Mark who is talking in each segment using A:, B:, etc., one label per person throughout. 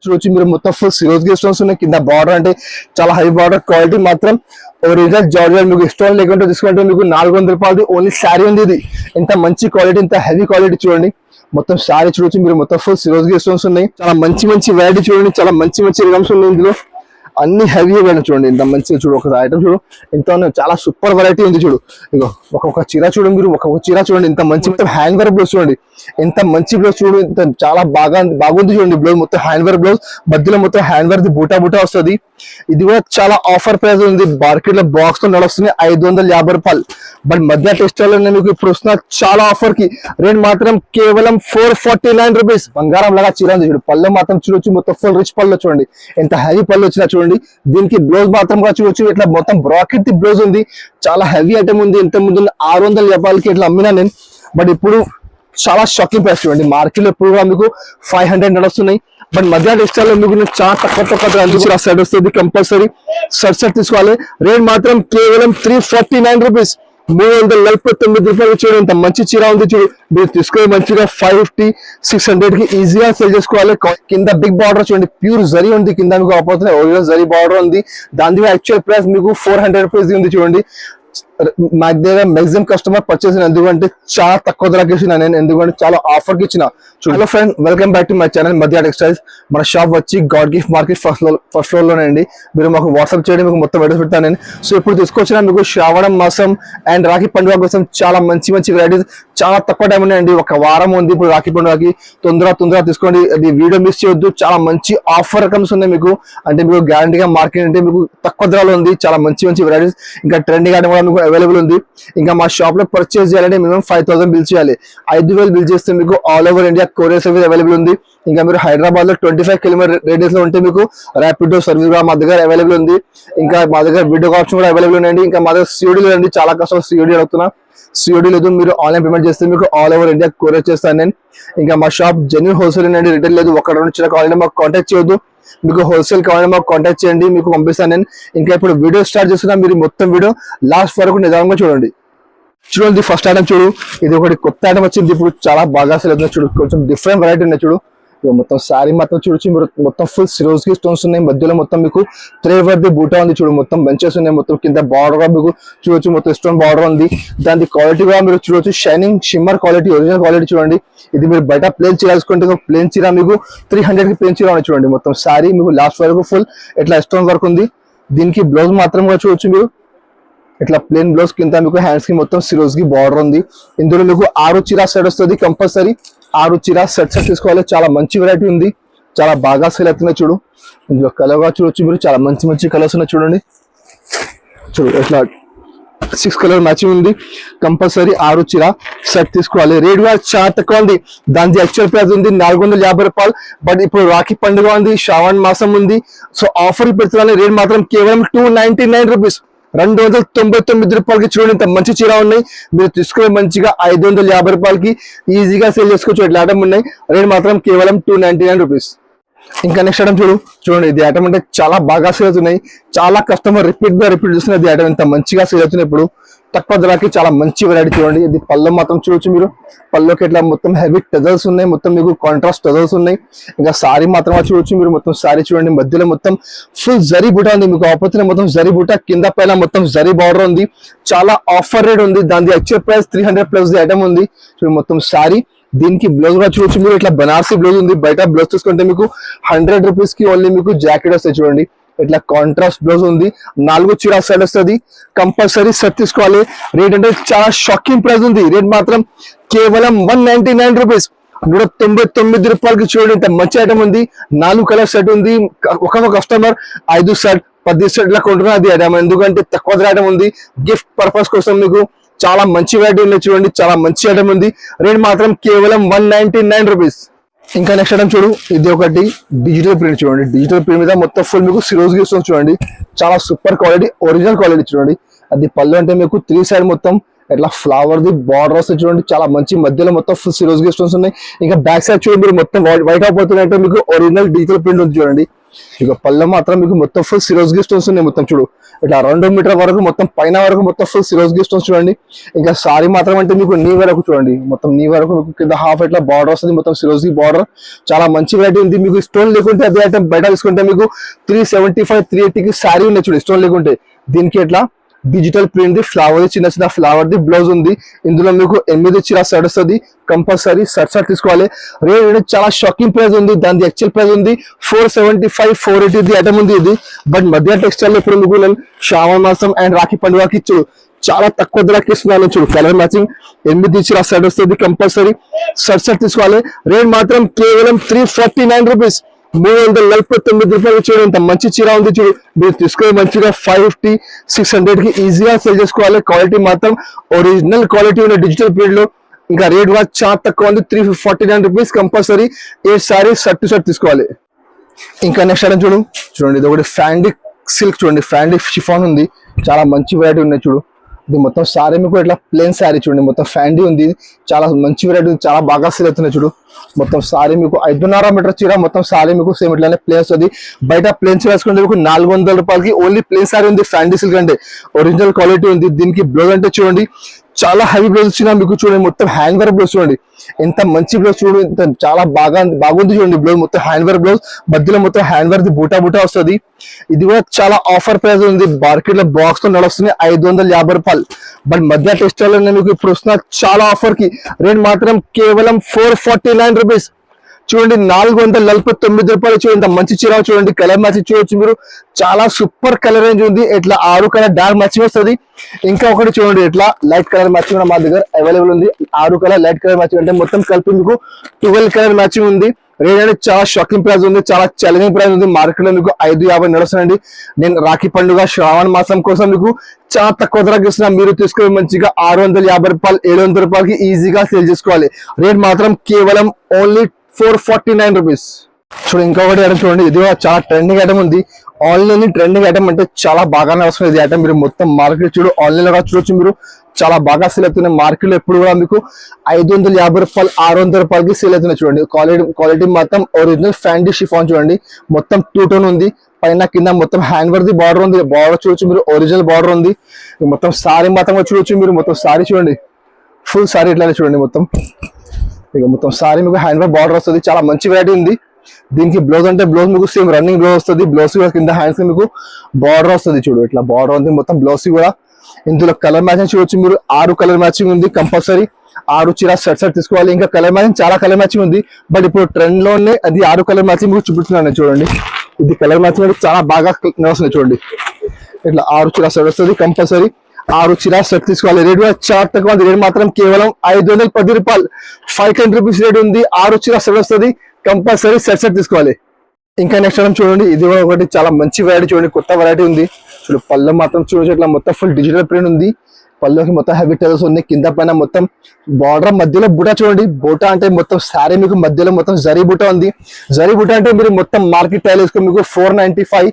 A: చూడొచ్చు మీరు మొత్తం ఫుల్ సిరోజ్ గే స్టోన్స్ ఉన్నాయి. కింద బార్డర్ అంటే చాలా హై బార్డర్, క్వాలిటీ మాత్రం ఒరిజినల్ జార్జెట్. మీకు ఇష్టం లేకుంటే తీసుకుంటే మీకు 400 రూపాయలు ఓన్లీ శారీ ఉంది. ఇది ఎంత మంచి క్వాలిటీ, ఎంత హెవీ క్వాలిటీ చూడండి. మొత్తం శారీ చూడొచ్చు మీరు మొత్తం ఫుల్ సిరోజ్ గే స్టోన్స్ ఉన్నాయి. చాలా మంచి వెరైటీ చూడండి, చాలా మంచి ఐటమ్స్ ఉన్నాయి ఇందులో. అన్ని హెవీ చూడండి, ఇంత మంచిగా చూడు. ఒక ఐటమ్ చూడు ఎంత చాలా సూపర్ వెరైటీ ఉంది చూడు. ఇగో ఒక్కొక్క చీర చూడండి మీరు, ఒక్కొక్క చీర చూడండి ఎంత మంచి. మొత్తం హ్యాండ్ వర్క్ బ్లౌజ్ చూడండి, ఎంత మంచి బ్లౌజ్ చూడు. ఇంత చాలా బాగుంది చూడండి బ్లౌజ్. మొత్తం హ్యాండ్ వర్క్ బ్లౌజ్, మధ్యలో మొత్తం హ్యాండ్ వర్క్ బూటా వస్తుంది. ఇది కూడా చాలా ఆఫర్ ప్రైస్ ఉంది. మార్కెట్ లో బాక్స్ తో నడుస్తుంది 550 రూపాయలు. బట్ మధ్య టెక్స్టైల్ మీకు ఇప్పుడు వస్తున్న చాలా ఆఫర్ కి రేట్ మాత్రం కేవలం 449 రూపీస్. బంగారం లాగా చీర ఉంది చూడు. పళ్ళు మాత్రం చూడొచ్చు, మొత్తం ఫుల్ రిచ్ పళ్ళు చూడండి, ఎంత హెవీ పళ్ళు వచ్చినా చూడండి. దీనికి బ్లౌజ్ మాత్రం చూడొచ్చు, ఇట్లా మొత్తం బ్రాకెట్ బ్లౌజ్ ఉంది. చాలా హెవీ ఐటమ్ ఉంది. ఎంత ముందు 600 రూపాయలకి ఇట్లా అమ్మినా నేను. బట్ ఇప్పుడు చాలా షాకింగ్ ప్రైస్ చూడండి. మార్కెట్ లో ఇప్పుడు కూడా మీకు 500 నడుస్తున్నాయి. బట్ మధ్య టెక్స్టైల్ లో మీకు చాలా తక్కువ సెట్ వస్తుంది. కంపల్సరీ సెట్ తీసుకోవాలి. రేట్ మాత్రం కేవలం 349 రూపీస్, 349 రూపాయలు చూడండి. ఇంత మంచి చీర ఉంది చూడు. మీరు తీసుకొని మంచిగా 550-600 కి ఈజీగా సేల్ చేసుకోవాలి. కింద బిగ్ బార్డర్ చూడండి, ప్యూర్ జరీ ఉంది కింద. మీకు ఆపోజిట్ ఒరిజినల్ జరీ బార్డర్ ఉంది. దాని యాక్చువల్ ప్రైస్ మీకు 400 రూపీస్ ఉంది చూడండి. మా దగ్గర మాక్సిమం కస్టమర్ పర్చేస్ ఎందుకంటే చాలా తక్కువ ధరకి ఇచ్చిన నేను, ఎందుకంటే చాలా ఆఫర్ కి ఇచ్చిన. Hello friend, welcome back to my channel మధ్య టెక్స్టైల్స్. మన షాప్ వచ్చి God gift market first floor లోనే అండి. మీరు మాకు వాట్సాప్ చేయండి, మీకు మొత్తం అడ్రస్ పెడతాను నేను. సో ఇప్పుడు తీసుకొచ్చిన మీకు శ్రావణ మాసం అండ్ రాఖీ పండుగ కోసం చాలా మంచి వెరైటీస్ చాలా తక్కువ టైం ఉన్నాయండి. ఒక వారం ఉంది ఇప్పుడు రాఖీ పండుగకి. తొందరగా తీసుకోండి, అది వీడియో మిస్ చేయొద్దు. చాలా మంచి ఆఫర్ రకమ్స్ ఉన్నాయి మీకు. అంటే మీకు గ్యారంటీగా మార్కెట్ అంటే మీకు తక్కువ ధరలో ఉంది. చాలా మంచి వెరైటీస్, ఇంకా ట్రెండింగ్ ఐటమ్ కూడా మీకు అవైలబుల్ ఉంది. ఇంకా మా షాప్ లో పర్చేస్ చేయాలంటే మినిమం 5000 బిల్ చేయాలి. 5000 బిల్ చేస్తే మీకు all over India courier service available ఉంది. ఇంకా మీరు హైదరాబాద్ లో 25 కిలోమీటర్ రేడియస్ లో ఉంటే మీకు ర్యాపిడో సర్వీస్ కూడా మా దగ్గర అవైలబుల్ ఉంది. ఇంకా మా దగ్గర వీడియో ఆప్షన్ కూడా అవైలబుల్ ఉందండి. ఇంకా మా దగ్గర సిఓడి లేదండి, చాలా కస్టమర్ సిఓడి అడుగుతున్నా. సిఓడి లేదు, మీరు ఆన్లైన్ పేమెంట్ చేస్తే మీకు ఆల్ ఓవర్ ఇండియా కొరియర్ చేస్తాను నేను. ఇంకా మా షాప్ జెన్యూన్ హోల్సేల్ అండి, రిటైల్ లేదు. ఒక 2 చిన్న కావాలంటే మాకు కాంటాక్ట్ చేయొద్దు. మీకు హోల్సేల్ కావాలంటే మాకు కాంటాక్ట్ చేయండి, మీకు పంపిస్తాను నేను. ఇంకా ఇప్పుడు వీడియో స్టార్ట్ చేస్తున్నా, మీరు మొత్తం వీడియో లాస్ట్ వరకు నిజంగా చూడండి. చూడండి ఫస్ట్ ఐటమ్ చూడు, ఇది ఒకటి కొత్త ఐటమ్ వచ్చింది. ఇప్పుడు చాలా బాగా సేల్ అవుతుంది చూడు. కొంచెం డిఫరెంట్ వెరైటీ ఉన్నాయి చూడు. మొత్తం శారీ మాత్రం చూడొచ్చు మీరు, మొత్తం ఫుల్ సిరోజ్ కి స్టోన్స్ ఉన్నాయి. మధ్యలో మొత్తం మీకు త్రీ వర్ది బూటా ఉంది చూడు. మొత్తం బంచెస్ ఉన్నాయి. మొత్తం కింద బార్డర్ గా మీకు చూడొచ్చు, మొత్తం స్టోన్ బార్డర్ ఉంది. దాని క్వాలిటీ కూడా మీరు చూడొచ్చు, shining shimmer quality, original quality చూడండి. ఇది మీరు బయట ప్లేన్ చీర వేసుకుంటే ప్లేన్ చీర మీకు 300 కి ప్లేన్ చీర ఉంది చూడండి. మొత్తం శారీ మీకు లాస్ట్ వరకు ఫుల్ ఇట్లా స్టోన్ వర్క్ ఉంది. దీనికి బ్లౌజ్ మాత్రం కూడా చూడొచ్చు మీరు, ఇట్లా ప్లేన్ బ్లౌజ్ కింద మీకు హ్యాండ్స్ కి మొత్తం సిరోజ్ కి బార్డర్ ఉంది. ఇందులో మీకు 6 చీర సెట్ వస్తుంది. కంపల్సరీ 6 చీర సెట్ తీసుకోవాలి. చాలా మంచి వెరైటీ ఉంది, చాలా బాగా సేల్ అవుతున్నాయి చూడు. ఇందులో కలర్ గా చూడొచ్చు మీరు, చాలా మంచి కలర్స్ ఉన్నాయి చూడండి. చూడు ఇట్లా 6 కలర్ మ్యాచింగ్ ఉంది. కంపల్సరీ 6 చీర సెట్ తీసుకోవాలి. రేట్ కూడా చాలా తక్కువ ఉంది. దాని యాక్చువల్ ప్రైస్ ఉంది 450 రూపాయలు. బట్ ఇప్పుడు రాఖీ పండుగ ఉంది, శ్రావణ మాసం ఉంది. సో ఆఫర్ పెడుతున్నాను. రేట్ మాత్రం కేవలం 299 రూపీస్, 299 రూపాయలకి చూడండి. ఇంత మంచి చీర ఉన్నాయి. మీరు తీసుకునే మంచిగా 550 రూపాయలకి ఈజీగా సేల్ చేసుకోవచ్చు. ఇట్లా ఐటమ్ ఉన్నాయి. రేట్ మాత్రం కేవలం 299 రూపీస్. ఇంకా నెక్స్ట్ ఐటమ్ చూడండి. ఇది ఐటమ్ అంటే చాలా బాగా సేల్ అవుతున్నాయి. చాలా కస్టమర్ రిపీట్ చేస్తున్నారు. ఇది ఐటమ్ ఇంత మంచిగా సేల్ అవుతున్నాయి. ఇప్పుడు తక్కువ ధరకి చాలా మంచి వెరైటీ చూడండి. ఇది పళ్ళు మాత్రం చూడొచ్చు మీరు. పళ్ళుకి ఇట్లా మొత్తం హెవీ టజల్స్ ఉన్నాయి. మొత్తం మీకు కాంట్రాస్ట్ టజల్స్ ఉన్నాయి. ఇంకా సారీ మాత్రం చూడొచ్చు మీరు. మొత్తం సారీ చూడండి, మధ్యలో మొత్తం ఫుల్ జరీ బూటా ఉంది. మీకు ఆపోజిట్ మొత్తం జరీ బూటా, కింద పైన మొత్తం జరీ బార్డర్ ఉంది. చాలా ఆఫర్ రేట్ ఉంది. దాని యాక్చువల్ ప్రైస్ 300+ ఐటమ్ ఉంది చూడండి. మొత్తం సారీ, దీనికి బ్లౌజ్ కూడా చూడొచ్చు మీరు. ఇట్లా బనారసీ బ్లౌజ్ ఉంది. బయట బ్లౌజ్ తీసుకుంటే మీకు 100 రూపీస్ కి ఓన్లీ మీకు జాకెట్ వస్తాయి చూడండి. ఇట్లా కాంట్రాస్ట్ బ్లౌజ్ ఉంది. 4 చీర సెట్ వస్తుంది. కంపల్సరీ సెట్ తీసుకోవాలి. రేట్ అంటే చాలా షాకింగ్ ప్రైస్ ఉంది. రేట్ మాత్రం కేవలం 199 రూపీస్, 199 రూపాయలకి చూడండి. ఇంత మంచి ఐటమ్ ఉంది. 4 కలర్ సెట్ ఉంది. ఒక్కొక్క కస్టమర్ 5 సెట్ 10 సెట్ లా కొంటున్నారు అది ఐటమ్, ఎందుకంటే తక్కువ ధర ఐటమ్ ఉంది. గిఫ్ట్ పర్పస్ కోసం మీకు చాలా మంచి వెరైటీ ఉన్నాయి చూడండి. చాలా మంచి ఐటమ్ ఉంది. రేట్ మాత్రం కేవలం 199 రూపీస్. ఇంకా నెక్స్ట్ ఐటమ్ చూడు. ఇది ఒకటి డిజిటల్ ప్రింట్ చూడండి. డిజిటల్ ప్రింట్ మీద మొత్తం ఫుల్ మీకు సిరోజ్ గిఫ్ట్స్ చూడండి. చాలా సూపర్ క్వాలిటీ, ఒరిజినల్ క్వాలిటీ చూడండి. అది పళ్ళు అంటే మీకు 3 సైడ్ మొత్తం ఇట్లా ఫ్లవర్ ది బార్డర్ వస్తుంది చూడండి, చాలా మంచి మధ్యలో మొత్తం ఫుల్ సిరోస్కి స్టోన్స్ ఉన్నాయి. ఇంకా బ్యాక్ సైడ్ చూడండి మీరు మొత్తం వైట్ అయిపోతున్నాయంటే మీకు ఒరిజినల్ డిజిటల్ ప్రింట్ ఉంది చూడండి. ఇక పళ్ళ మాత్రం మీకు మొత్తం ఫుల్ సిరోస్కి స్టోన్స్ ఉన్నాయి. మొత్తం చూడు ఇట్లా 2 మీటర్ వరకు మొత్తం పైన వరకు మొత్తం ఫుల్ సిరోస్కి స్టోన్స్ చూడండి. ఇంకా సారీ మాత్రం అంటే మీకు నీ వరకు చూడండి, మొత్తం నీ వరకు మీకు కింద హాఫ్ ఇట్లా బార్డర్ వస్తుంది, మొత్తం సిరోస్కి బార్డర్. చాలా మంచి వెరైటీ ఉంది. మీకు స్టోన్ లేకుంటే అదే ఐటమ్ బయట తీసుకుంటే మీకు 375 380కి సారీ ఉన్నాయి చూడండి. స్టోన్ లేకుంటే దీనికి ఎట్లా డిజిటల్ ప్రింట్ ది ఫ్లవర్ చిన్న చిన్న ఫ్లవర్ ది బ్లౌజ్ ఉంది. ఇందులో మీకు 8 చీర షర్ట్ వస్తుంది. కంపల్సరీ షర్ట్ తీసుకోవాలి. రేట్ చాలా షాకింగ్ ప్రైస్ ఉంది. దాని యాక్చువల్ ప్రైస్ ఉంది 475 480 ది ఐటమ్ ఉంది ఇది. బట్ మధ్య టెక్స్టైల్ లో ఇప్పుడు మీకు నేను శ్రావణ మాసం అండ్ రాఖీ పండుగకి చాలా తక్కువ ధరకి ఇస్తున్నాను చూడు. కలర్ మ్యాచింగ్ 8 చీర షర్ట్ వస్తుంది. కంపల్సరీ షర్ట్ తీసుకోవాలి. రేట్ మాత్రం కేవలం 349 రూపీస్, 349 రూపాయలు చూడు. ఇంత మంచి చీర ఉంది చూడు. మీరు తీసుకొని మంచిగా 550 600 కి ఈజీగా సేల్ చేసుకోవాలి. క్వాలిటీ మాత్రం ఒరిజినల్ క్వాలిటీ ఉన్న డిజిటల్ ప్రింట్ లో. ఇంకా రేట్ కూడా చాలా తక్కువ ఉంది, 349 రూపీస్. కంపల్సరీ ఏ సారీ షర్ట్ తీసుకోవాలి. ఇంకా నెక్స్ట్ ఐటమ్ చూడండి ఇది ఒకటి ఫ్యాండిక్ సిల్క్ చూడండి. ఫ్యాండిక్ షిఫాన్ ఉంది, చాలా మంచి వెరైటీ ఉన్నాయి చూడు. ఇది మొత్తం సారీ మీకు ఇట్లా ప్లేన్ సారీ చూడండి, మొత్తం ఫ్యాండీ ఉంది. చాలా మంచి వెరైటీ, చాలా బాగా సేల్ అవుతున్నాయి చూడు. మొత్తం సారీ మీకు 5.5 మీటర్ చీర, మొత్తం సారీ మీకు సేమ్ ఇట్లానే ప్లేన్ వస్తుంది. బయట ప్లేన్ చీర వేసుకుంటే మీకు 400 రూపాయలకి ఓన్లీ ప్లేన్ సారీ ఉంది. ఫ్యాండీ సిల్క్ అంటే ఒరిజినల్ క్వాలిటీ ఉంది. దీనికి బ్లౌజ్ అంటే చూడండి చాలా హెవీ బ్లౌజ్ వచ్చినా మీకు చూడండి, మొత్తం హ్యాండ్ వర్క్ బ్లౌజ్ చూడండి. ఎంత మంచి బ్లౌజ్ చూడు, ఇంత చాలా బాగుంది చూడండి. బ్లౌజ్ మొత్తం హ్యాండ్ వర్క్ బ్లౌజ్, మధ్యలో మొత్తం హ్యాండ్ వర్క్ బూటా వస్తుంది. ఇది కూడా చాలా ఆఫర్ ప్రైస్ ఉంది. మార్కెట్ లో బాక్స్ తో నడుస్తుంది 550 రూపాయలు. బట్ మధ్య టెక్స్టైల్ మీకు ఇప్పుడు వస్తున్న చాలా ఆఫర్ కి రేట్ మాత్రం కేవలం 449 రూపీస్. చూడండి 449 రూపాయలు. చూడండి ఇంత మంచి చీర చూడండి. కలర్ మ్యాచింగ్ చూడొచ్చు మీరు, చాలా సూపర్ కలర్ రేంజ్ ఉంది. ఇట్లా 6 కలర్ డార్క్ మ్యాచింగ్ వస్తుంది. ఇంకా ఒకటి చూడండి ఇట్లా లైట్ కలర్ మ్యాచింగ్ కూడా మా దగ్గర అవైలబుల్ ఉంది. 6 కలర్ లైట్ కలర్ మ్యాచింగ్ అంటే మొత్తం కలిపి మీకు 12 కలర్ మ్యాచింగ్ ఉంది. రేట్ అనేది చాలా షాకింగ్ ప్రైస్ ఉంది, చాలా ఛాలెంజింగ్ ప్రైస్ ఉంది. మార్కెట్ లో మీకు 550 నడుస్తుందండి. నేను రాఖీ పండుగ శ్రావణ మాసం కోసం మీకు చాలా తక్కువ ధరకి ఇస్తున్నా. మీరు తీసుకుని మంచిగా 650 రూపాయలు 700 రూపాయలకి ఈజీగా సేల్ చేసుకోవాలి. రేట్ మాత్రం కేవలం ఓన్లీ 449 రూపీస్. చూడండి ఇంకొకటి ఐటమ్ చూడండి, ఇది చాలా ట్రెండింగ్ ఐటమ్ ఉంది. ఆన్లైన్ ట్రెండింగ్ ఐటమ్ అంటే చాలా బాగానే వస్తుంది ఇది ఐటమ్. మీరు మొత్తం మార్కెట్ చూడు, ఆన్లైన్ లో చూడొచ్చు మీరు, చాలా బాగా సేల్ అవుతున్నాయి. మార్కెట్ లో ఎప్పుడు కూడా మీకు 550 రూపాయలు 600 రూపాయలకి సేల్ అవుతున్నాయి చూడండి. క్వాలిటీ మాత్రం ఒరిజినల్ ఫ్యాండీ షిఫాన్ చూడండి, మొత్తం 2 టోన్ ఉంది. పైన కింద మొత్తం హ్యాండ్ వర్క్ ది బార్డర్ ఉంది. బార్డర్ చూడొచ్చు మీరు, ఒరిజినల్ బార్డర్ ఉంది. మొత్తం సారీ మాత్రం చూడొచ్చు మీరు. మొత్తం సారీ చూడండి, ఫుల్ సారీ ఇట్లానే చూడండి. మొత్తం సారీ మీకు హ్యాండ్ వర్క్ బార్డర్ వస్తుంది. చాలా మంచి వెరైటీ ఉంది. దీనికి బ్లౌజ్ అంటే బ్లౌజ్ మీకు సేమ్ రన్నింగ్ బ్లౌజ్ వస్తుంది. బ్లౌజ్ కూడా కింద హ్యాండ్స్ మీకు బార్డర్ వస్తుంది చూడు, ఇట్లా బార్డర్ ఉంది మొత్తం బ్లౌజ్ కూడా. ఇందులో కలర్ మ్యాచింగ్ చూడొచ్చు మీరు, 6 కలర్ మ్యాచింగ్ ఉంది. కంపల్సరీ 6 చీర షర్ట్ తీసుకోవాలి. ఇంకా కలర్ మ్యాచింగ్ చాలా కలర్ మ్యాచింగ్ ఉంది. బట్ ఇప్పుడు ట్రెండ్ లోనే అది 6 కలర్ మ్యాచింగ్ మీకు చూపిస్తున్నాను చూడండి. ఇది కలర్ మ్యాచింగ్ చాలా బాగా వస్తుంది చూడండి. ఇట్లా 6 చీర షర్ట్ వస్తుంది. కంపల్సరీ 6 చీర షర్ట్ తీసుకోవాలి. రేట్ కూడా చాలా తక్కువ ఉంది. రేట్ మాత్రం కేవలం 510 రూపాయలు, 510 రూపీస్ రేట్ ఉంది. 6 చీర షర్ట్ వస్తుంది. కంపల్సరీ షర్ట్ తీసుకోవాలి. ఇంకా నెక్స్ట్ ఐటమ్ చూడండి, ఇది కూడా ఒకటి చాలా మంచి వెరైటీ చూడండి, కొత్త వెరైటీ ఉంది చూడు. పళ్ళు మాత్రం చూడొచ్చు, ఇట్లా మొత్తం ఫుల్ డిజిటల్ ప్రింట్ ఉంది. పళ్ళుకి మొత్తం హెవీ టెల్స్ ఉంది. కింద పైన మొత్తం బార్డర్ మధ్యలో బుటా చూడండి. బూటా అంటే మొత్తం సారీ మీకు మధ్యలో మొత్తం జరీ బుటా ఉంది. జరీ బుటా అంటే మీరు మొత్తం మార్కెట్ టైల్ వేసుకొని మీకు 495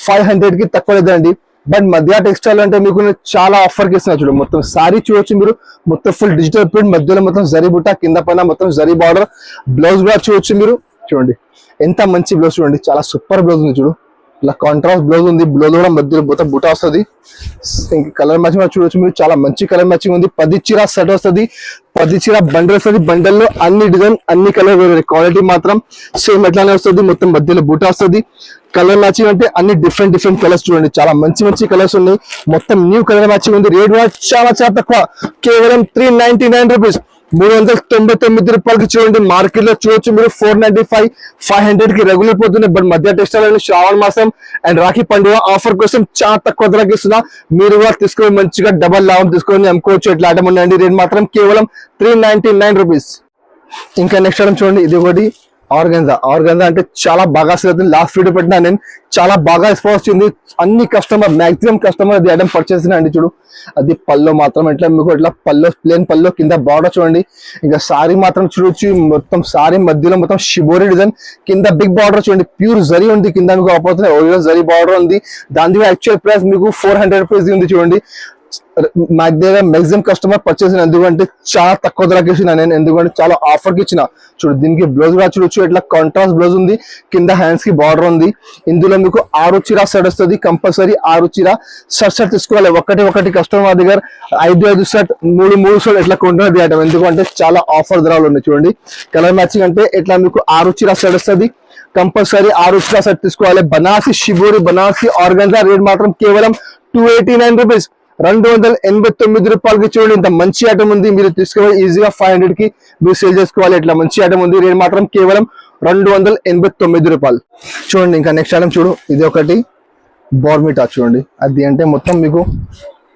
A: 500 కి తక్కువ లేదండి. బట్ మధ్య టెక్స్టైల్ అంటే మీకు చాలా ఆఫర్ కి ఇస్తున్నా చూడు. మొత్తం సారీ చూడొచ్చు మీరు, మొత్తం ఫుల్ డిజిటల్ ప్రింట్, మధ్యలో మొత్తం జరీ బుటా, కింద పైన మొత్తం జరీ బార్డర్. బ్లౌజ్ కూడా చూడొచ్చు మీరు, చూడండి ఎంత మంచి బ్లౌజ్ చూడండి, చాలా సూపర్ బ్లౌజ్ ఉంది చూడు. ఇలా కాంట్రాస్ట్ బ్లౌజ్ ఉంది. బ్లౌజ్ కూడా మధ్యలో మొత్తం బుటా వస్తుంది. కలర్ మ్యాచింగ్ చూడొచ్చు మీరు, చాలా మంచి కలర్ మ్యాచింగ్ ఉంది. 10 చీర సెట్ వస్తుంది. 10 చీర బండల్ వస్తుంది. బండల్లో అన్ని డిజైన్ అన్ని కలర్ వేరే. క్వాలిటీ మాత్రం సేమ్ ఎట్లానే వస్తుంది. మొత్తం మధ్యలో బుటా వస్తుంది. కలర్ మ్యాచింగ్ అంటే అన్ని డిఫరెంట్ కలర్స్ చూడండి, చాలా మంచి కలర్స్ ఉన్నాయి. మొత్తం న్యూ కలర్ మ్యాచింగ్ ఉంది. రేట్ కూడా చాలా తక్కువ, కేవలం 399 రూపీస్, 399 రూపాయలకి చూడండి. మార్కెట్ లో చూడొచ్చు మీరు 495 500 కి రెగ్యులర్ పోతున్నాయి. బట్ మధ్య టెక్స్టైల్ శ్రావణ మాసం అండ్ రాఖీ పండుగ ఆఫర్ కోసం చాలా తక్కువ ధరకి ఇస్తున్నా. మీరు కూడా తీసుకొని మంచిగా డబల్ లాభం తీసుకొని అమ్ముకోవచ్చు. ఎట్లా ఐటమ్ ఉన్నాయండి. రేట్ మాత్రం కేవలం 399 రూపీస్. ఇంకా నెక్స్ట్ ఐటమ్ చూడండి, ఇది ఒకటి ఆర్గంజా అంటే చాలా బాగా సేల్ అవుతుంది. లాస్ట్ వీడియో పెట్టినా నేను, చాలా బాగా రెస్పాన్స్ వచ్చింది. అన్ని కస్టమర్ మాక్సిమం కస్టమర్ అది ఐటమ్ పర్చేస్ అండి చూడు. అది పల్లో మాత్రం ఎట్లా మీకు ఇట్లా పల్లో ప్లేన్ పల్లో, కింద బార్డర్ చూడండి. ఇంకా సారీ మాత్రం చూడొచ్చు, మొత్తం సారీ మధ్యలో మొత్తం షిబోరి డిజైన్, కింద బిగ్ బార్డర్ చూడండి. ప్యూర్ జరీ ఉంది కింద మీకు. ఆపోజిట్ ఒరిజినల్ జరీ బార్డర్ ఉంది. దాని యాక్చువల్ ప్రైస్ మీకు 400 రూపీస్ ఉంది చూడండి. మా దగ్గర మాక్సిమం కస్టమర్ పర్చేస్ ఎందుకంటే చాలా తక్కువ ధరకి ఇచ్చిన నేను, ఎందుకంటే చాలా ఆఫర్ కి ఇచ్చిన. చూడు దీనికి బ్లౌజ్ కూడా చూడొచ్చు, ఇట్లా కాంట్రాస్ట్ బ్లౌజ్ ఉంది, కింద హ్యాండ్స్ కి బార్డర్ ఉంది. ఇందులో మీకు 6 చీర సెట్ వస్తుంది, కంపల్సరీ 6 చీర సెట్ తీసుకోవాలి. ఒకటి కస్టమర్ దగ్గర 5 సెట్ 3 సెట్ ఇట్లా కొంటున్నది ఐటమ్, ఎందుకంటే చాలా ఆఫర్ ధరలు ఉన్నాయి. చూడండి కలర్ మ్యాచింగ్ అంటే ఇట్లా మీకు 6 చీర సెట్ వస్తుంది, కంపల్సరీ 6 చీర సెట్ తీసుకోవాలి. Banarasi shibori Banarasi organza rate మాత్రం కేవలం 289 రూపీస్, 289 రూపాయలకి. చూడండి ఇంత మంచి ఐటమ్ ఉంది, మీరు తీసుకోవాలి ఈజీగా 500 కి మీరు సేల్ చేసుకోవాలి. ఇట్లా మంచి ఐటమ్ ఉంది, రేట్ మాత్రం కేవలం 289 రూపాయలు. చూడండి ఇంకా నెక్స్ట్ ఐటమ్ చూడు, ఇది ఒకటి బోర్మిటా. చూడండి అది అంటే మొత్తం మీకు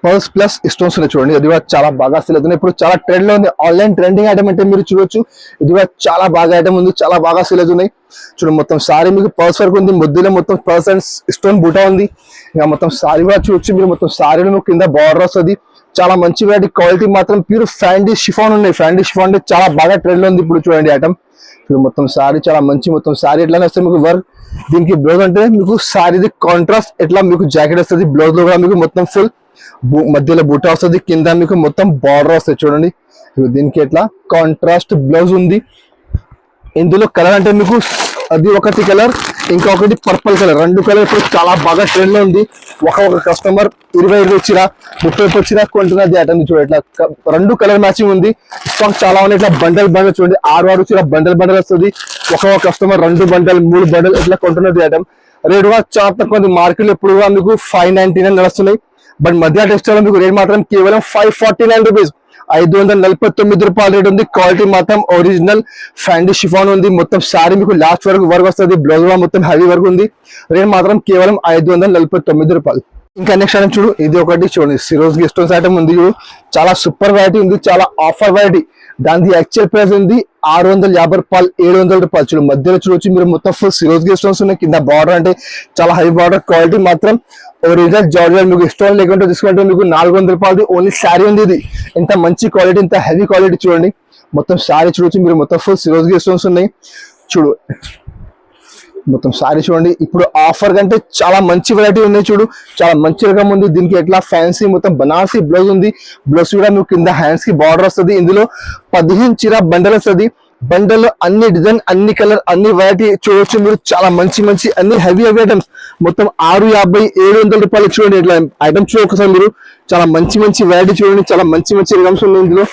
A: పర్ల్స్ ప్లస్ స్టోన్స్ ఉన్నాయి. చూడండి ఇది కూడా చాలా బాగా సేల్ అవుతుంది, ఇప్పుడు చాలా ట్రెండ్ లో ఉంది. ఆన్లైన్ ట్రెండింగ్ ఐటమ్ అంటే మీరు చూడొచ్చు, ఇది కూడా చాలా బాగా ఐటమ్ ఉంది, చాలా బాగా సేల్ అవుతున్నాయి. చూడండి మొత్తం సారీ మీకు పర్ల్స్ వర్క్ ఉంది, మధ్యలో మొత్తం పర్ల్స్ అండ్ స్టోన్ బూటా ఉంది. ఇంకా మొత్తం సారీ కూడా చూడొచ్చు మీరు, మొత్తం సారీలో మీకు కింద బార్డర్ వస్తుంది. చాలా మంచి వెరైటీ, క్వాలిటీ మాత్రం ప్యూర్ ఫ్యాండీ షిఫాన్ ఉన్నాయి. ఫ్యాండీ షిఫాన్ అంటే చాలా బాగా ట్రెండ్ లో ఉంది ఇప్పుడు. చూడండి ఐటమ్ మొత్తం సారీ చాలా మంచి, మొత్తం సారీ ఎట్లానే వస్తుంది మీకు వర్క్. దీనికి బ్లౌజ్ అంటే మీకు సారీది కాంట్రాస్ట్ ఎట్లా మీకు జాకెట్ వస్తుంది, బ్లౌజ్ లో కూడా మీకు మొత్తం ఫుల్ మధ్యలో బూటా వస్తుంది, కింద మీకు మొత్తం బార్డర్ వస్తుంది. చూడండి దీనికి ఎట్లా కాంట్రాస్ట్ బ్లౌజ్ ఉంది. ఇందులో కలర్ అంటే మీకు అది ఒకటి కలర్, ఇంకొకటి పర్పుల్ కలర్, 2 కలర్ ఇప్పుడు చాలా బాగా ట్రెండ్ లో ఉంది. ఒక కస్టమర్ 20 వచ్చినా 30 వచ్చినా కొంటున్నది ఐటమ్. చూడండి ఇట్లా 2 కలర్ మ్యాచింగ్ ఉంది, స్టాక్ చాలా ఉన్నాయి. ఇట్లా బండల్ చూడండి 6 వచ్చిన బండల్ వస్తుంది. ఒక కస్టమర్ 2 బండల్ 3 బండల్ ఇట్లా కొంటున్నది ఐటమ్. రేట్ కూడా చాలా తక్కువ ఉంది, మార్కెట్ లో ఎప్పుడు మీకు 599 నడుస్తున్నాయి. బట్ మధ్య టెక్స్టైల్ మీకు రేట్ మాత్రం కేవలం 549 రూపీస్, 549 రూపాయల రేట్ ఉంది. క్వాలిటీ మాత్రం ఒరిజినల్ ఫ్యాండీ షిఫాన్ ఉంది, మొత్తం సారీ మీకు లాస్ట్ వరకు వర్క్ వస్తుంది, బ్లౌజ్ మొత్తం హెవీ వర్క్ ఉంది. రేట్ మాత్రం కేవలం 549 రూపాయలు. ఇంకా నెక్స్ట్ ఐటమ్ చూడు, ఇది ఒకటి చూడండి సిరోజ్ గెస్టోన్స్ ఐటమ్ ఉంది చూడు, చాలా సూపర్ వెరైటీ ఉంది, చాలా ఆఫర్ వెరైటీ. దాని యాక్చువల్ ప్రైస్ ఉంది 650 రూపాయలు, 700 రూపాయలు. చూడు మధ్యలో చూడొచ్చు మీరు, మొత్తం ఫుల్ సిరోజ్ గెస్టోన్స్ ఉన్నాయి. కింద బార్డర్ అంటే చాలా హై బార్డర్, క్వాలిటీ మాత్రం ఒరిజినల్ జార్జెట్. మీకు స్టోన్ లేకుంటే తీసుకుంటే మీకు 400 రూపాయలు ఓన్లీ శారీ ఉంది. ఇది ఇంత మంచి క్వాలిటీ, ఇంత హెవీ క్వాలిటీ. చూడండి మొత్తం శారీ చూడొచ్చు మీరు, మొత్తం ఫుల్ సిరోజ్ గెస్టోన్స్ ఉన్నాయి. చూడు మొత్తం సారీ చూడండి, ఇప్పుడు ఆఫర్ కంటే చాలా మంచి వెరైటీ ఉన్నాయి. చూడు చాలా మంచి రకం ఉంది. దీనికి ఎట్లా ఫ్యాన్సీ మొత్తం బనారసి బ్లౌజ్ ఉంది, బ్లౌజ్ కూడా మీకు కింద హ్యాండ్స్ కి బార్డర్ వస్తుంది. ఇందులో 15 చీర బండల్ వస్తుంది. బండల్ అన్ని డిజైన్, అన్ని కలర్, అన్ని వెరైటీ చూడొచ్చు మీరు, చాలా మంచి అన్ని హెవీ ఐటమ్స్. మొత్తం 650, 700 రూపాయలు. చూడండి ఇట్లా ఐటమ్ చూడ ఒకసారి మీరు, చాలా మంచి వెరైటీ చూడండి, చాలా మంచి ఐటమ్స్ ఉన్నాయి ఇందులో,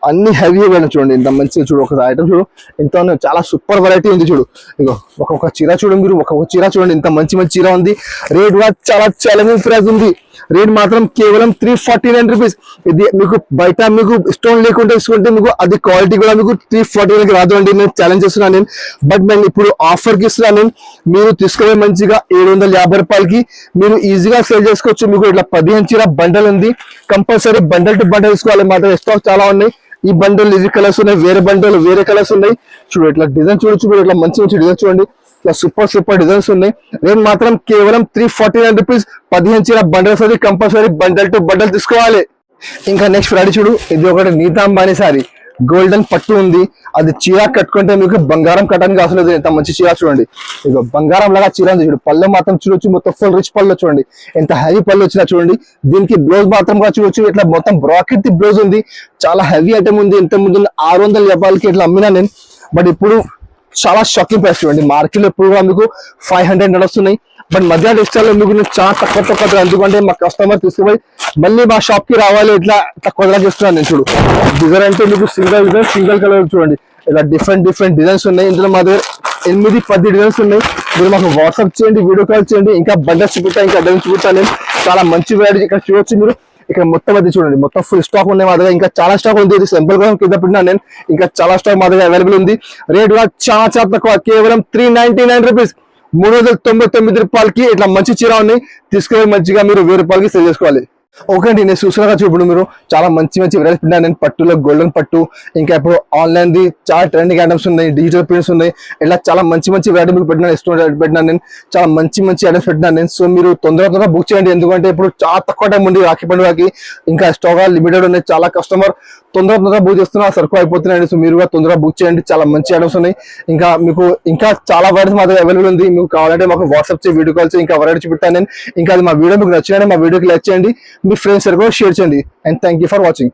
A: అన్ని హెవీ అయినా. చూడండి ఇంత మంచిగా చూడు, ఒక ఐటమ్ చూడు ఎంత చాలా సూపర్ వెరైటీ ఉంది. చూడు ఇగో ఒక్కొక్క చీర చూడండి మీరు, ఒక్కొక్క చీర చూడండి ఇంత మంచి చీర ఉంది. రేట్ కూడా చాలా ఛాలెంజింగ్ ప్రైస్ ఉంది, రేట్ మాత్రం కేవలం 349 రూపీస్. ఇది మీకు బయట మీకు స్టోన్ లేకుండా తీసుకుంటే మీకు అది క్వాలిటీ కూడా మీకు 349 రాదు అండి, నేను ఛాలెంజ్ చేస్తున్నాను నేను. బట్ నేను ఇప్పుడు ఆఫర్ కి ఇస్తున్నాను నేను, మీరు తీసుకునే మంచిగా 750 రూపాయలకి మీరు ఈజీగా సేల్ చేసుకోవచ్చు. మీకు ఇట్లా 15 చీర బండల్ ఉంది, కంపల్సరీ బండల్ టు బండల్ తీసుకోవాలి మాత్రం. స్టాక్ చాలా ఉన్నాయి, ఈ బండల్ ఇది కలర్స్ ఉన్నాయి, వేరే బండల్ వేరే కలర్స్ ఉన్నాయి. చూడు ఇట్లా డిజైన్ చూడొచ్చు మీరు, ఇట్లా మంచి డిజైన్ చూడండి, ఇట్లా సూపర్ డిజైన్స్ ఉన్నాయి. రేట్ మాత్రం కేవలం 349 రూపీస్, 15 చీర బండల్ వస్తుంది, కంపల్సరీ బండల్ టు బండల్ తీసుకోవాలి. ఇంకా నెక్స్ట్ ఫ్రైడే చూడు, ఇది ఒకటి నీతా అంబానీ సారీ, గోల్డెన్ పట్టు ఉంది. అది చీర కట్టుకుంటే మీకు బంగారం కట్టడానికి అవసరం లేదు, ఎంత మంచి చీర చూడండి. ఇక బంగారం లాగా చీర ఉంది చూడు, పళ్ళు మాత్రం చూడొచ్చు, మొత్తం ఫుల్ రిచ్ పళ్ళు చూడండి, ఎంత హెవీ పళ్ళు వచ్చినా చూడండి. దీనికి బ్లౌజ్ మాత్రం కూడా చూడొచ్చు, ఇట్లా మొత్తం బ్రాకెట్ బ్లౌజ్ ఉంది, చాలా హెవీ ఐటమ్ ఉంది. ఇంత ముందు 600 రూపాయలకి ఇట్లా అమ్మినా నేను, బట్ ఇప్పుడు చాలా షాకింగ్ ప్రైస్ చూడండి. మార్కెట్ లో ఇప్పుడు కూడా మీకు 500 నడుస్తున్నాయి, బట్ మధ్య టెక్స్టైల్ లో మీకు చాలా తక్కువ. ఎందుకంటే మా కస్టమర్ తీసుకుపోయి మళ్ళీ మా షాప్ కి రావాలి, ఇట్లా తక్కువ ధర చేస్తున్నాను నేను. చూడు డిజైన్ అంటే మీకు సింగిల్ కలర్ చూడండి, ఇలా డిఫరెంట్ డిజైన్స్ ఉన్నాయి. ఇందులో మా దగ్గర 8-10 డిజైన్స్ ఉన్నాయి. మీరు మాకు వాట్సాప్ చేయండి, వీడియో కాల్ చేయండి, ఇంకా బండల్స్ చూపిస్తా, ఇంకా డిజైన్ చూపిస్తా నేను. చాలా మంచి వెరైటీ ఇక్కడ చూడొచ్చు మీరు. ఇక్కడ మొత్తం అది చూడండి, మొత్తం ఫుల్ స్టాక్ ఉన్నాయి మా దగ్గర, ఇంకా చాలా స్టాక్ ఉంది. ఇది సింపుల్ గా కింద పెట్టినా నేను, ఇంకా చాలా స్టాక్ మా దగ్గర అవైలబుల్ ఉంది. రేట్ కూడా చాలా తక్కువ, కేవలం 399 రూపీస్, 399 రూపాయలకి ఇట్లా మంచి చీర ఉన్నాయి. తీసుకుని మంచిగా మీరు 1000 రూపాయలకి సేల్ చేసుకోవాలి. ఓకే అండి, నేను చూసినాక ఇప్పుడు మీరు చాలా మంచి వెరైటీస్ పెట్టినా నేను. పట్టులో గోల్డెన్ పట్టు, ఇంకా ఇప్పుడు ఆన్లైన్ ది చాలా ట్రెండింగ్ ఐటమ్స్ ఉన్నాయి, డిజిటల్ ప్రింట్స్ ఉన్నాయి, ఇలా చాలా మంచి వెరైటీ మీకు పెట్టినా, ఎస్టోన్ పెట్టినా నేను, చాలా మంచి ఐటమ్స్ పెట్టినా నేను. సో మీరు తొందరగా బుక్ చేయండి, ఎందుకంటే ఇప్పుడు చాలా తక్కువ టైం ఉంది రాఖీ పండుగకి, ఇంకా స్టాక్ లిమిటెడ్ ఉన్నాయి. చాలా కస్టమర్ తొందరగా బుక్ చేస్తున్నా, సరుకు అయిపోతున్నాయండి. సో మీరు కూడా తొందరగా బుక్ చేయండి, చాలా మంచి ఐటమ్స్ ఉన్నాయి. ఇంకా మీకు ఇంకా చాలా వెరైటీస్ మా దగ్గర అవైలబుల్ ఉంది. మీకు కావాలంటే మాకు వాట్సాప్ చేసి వీడియో కాల్ చేసి ఇంకా వెరైటీ చూపిస్తాను నేను. ఇంకా అది మా వీడియో మీకు నచ్చినా మా వీడియోకి లైక్ చేయండి, మీ ఫ్రెండ్స్ కూడా షేర్ చేయండి. And thank you for watching.